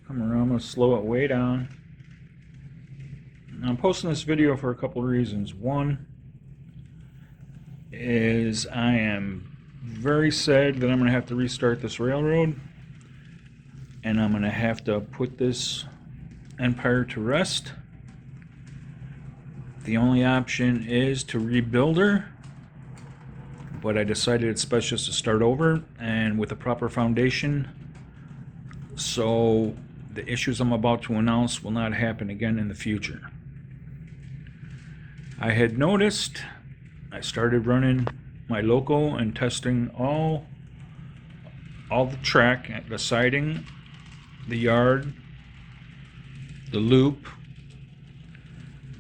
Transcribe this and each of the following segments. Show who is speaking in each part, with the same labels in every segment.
Speaker 1: Come around, I'm gonna slow it way down. Now, I'm posting this video for a couple of reasons. One is I am very sad that I'm gonna have to restart this railroad, and I'm gonna have to put this empire to rest. The only option is to rebuild her, but I decided it's best just to start over and with a proper foundation, so the issues I'm about to announce will not happen again in the future. I had noticed I started running my loco and testing all the track, the siding, the yard, the loop,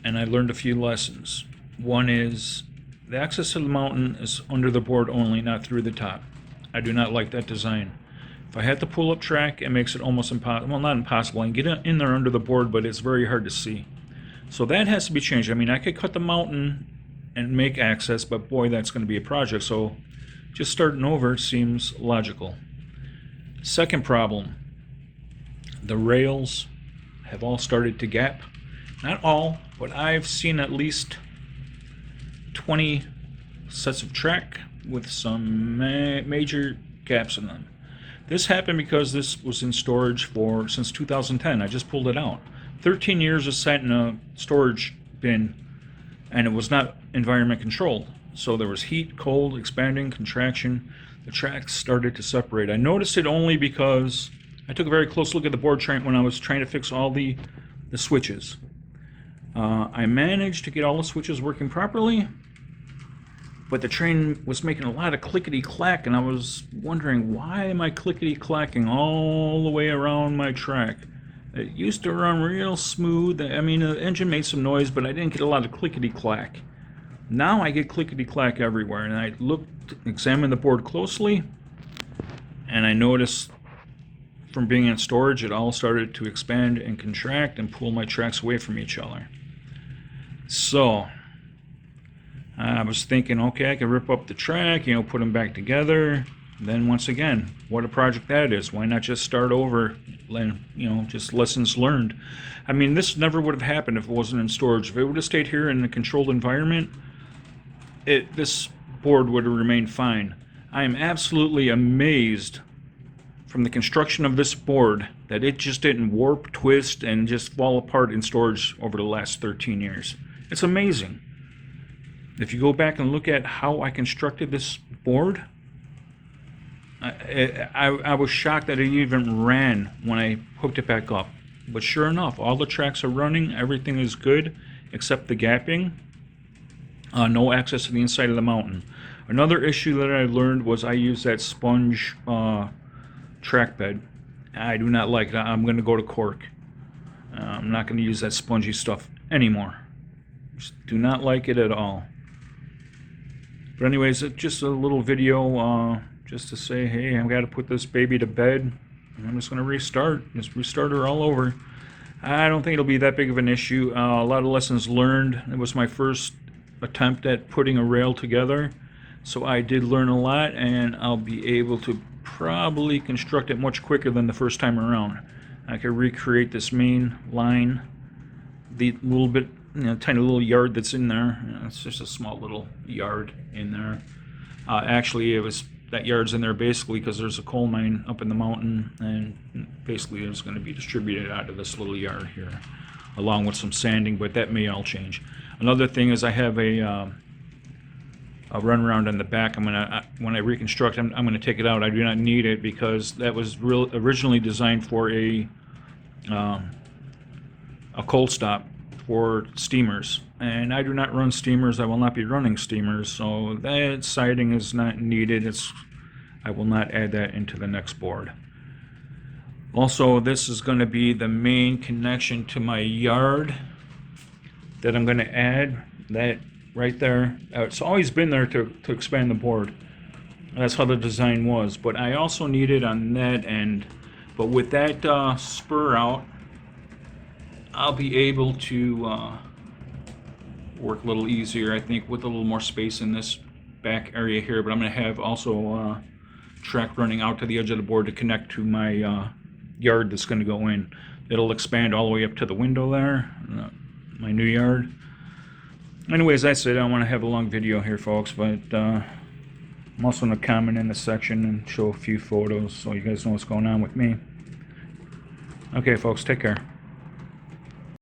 Speaker 1: and I learned a few lessons. One is the access to the mountain is under the board only, not through the top. I do not like that design. If I had to pull up track, it makes it almost impossible. Well, not impossible. I can get in there under the board, but it's very hard to see. So that has to be changed. I mean, I could cut the mountain and make access, but boy, that's going to be a project. So just starting over seems logical. Second problem, the rails have all started to gap. Not all, but I've seen at least 20 sets of track with some major gaps in them. This happened because this was in storage since 2010. I just pulled it out. 13 years it sat in a storage bin, and it was not environment controlled. So there was heat, cold, expanding, contraction. The tracks started to separate. I noticed it only because I took a very close look at the board when I was trying to fix all the switches. I managed to get all the switches working properly, but the train was making a lot of clickety-clack, and I was wondering, why am I clickety-clacking all the way around my track? It used to run real smooth. I mean, the engine made some noise, but I didn't get a lot of clickety-clack. Now I get clickety-clack everywhere, and I examined the board closely, and I noticed from being in storage, it all started to expand and contract and pull my tracks away from each other. So I was thinking, okay, I could rip up the track, put them back together. Then once again, what a project that is. Why not just start over and, just lessons learned. I mean, this never would have happened if it wasn't in storage. If it would have stayed here in a controlled environment, this board would have remained fine. I am absolutely amazed from the construction of this board that it just didn't warp, twist, and just fall apart in storage over the last 13 years. It's amazing. If you go back and look at how I constructed this board, I was shocked that it even ran when I hooked it back up. But sure enough, all the tracks are running, everything is good, except the gapping. No access to the inside of the mountain. Another issue that I learned was I used that sponge track bed. I do not like that. I'm going to go to cork. I'm not going to use that spongy stuff anymore. Just do not like it at all. But anyways, just a little video just to say, hey, I've got to put this baby to bed. I'm just going to just restart her all over. I don't think it'll be that big of an issue. A lot of lessons learned. It was my first attempt at putting a rail together, so I did learn a lot, and I'll be able to probably construct it much quicker than the first time around. I could recreate this main line, the little bit, tiny little yard that's in there. It's just a small little yard in there. Actually, that yard's in there basically because there's a coal mine up in the mountain, and basically it's going to be distributed out of this little yard here, along with some sanding, but that may all change. Another thing is I have a runaround on the back. When I reconstruct, I'm going to take it out. I do not need it because that was originally designed for a coal stop for steamers, and I do not run steamers. I will not be running steamers, so that siding is not needed. I will not add that into the next board. Also, this is going to be the main connection to my yard that I'm going to add. That right there, it's always been there to expand the board. That's how the design was, but I also need it on that end. But with that spur out, I'll be able to work a little easier, I think, with a little more space in this back area here. But I'm going to have also track running out to the edge of the board to connect to my yard that's going to go in. It'll expand all the way up to the window there, my new yard. Anyways, that's it. I don't want to have a long video here, folks, but I'm also going to comment in the section and show a few photos so you guys know what's going on with me. Okay, folks, take care.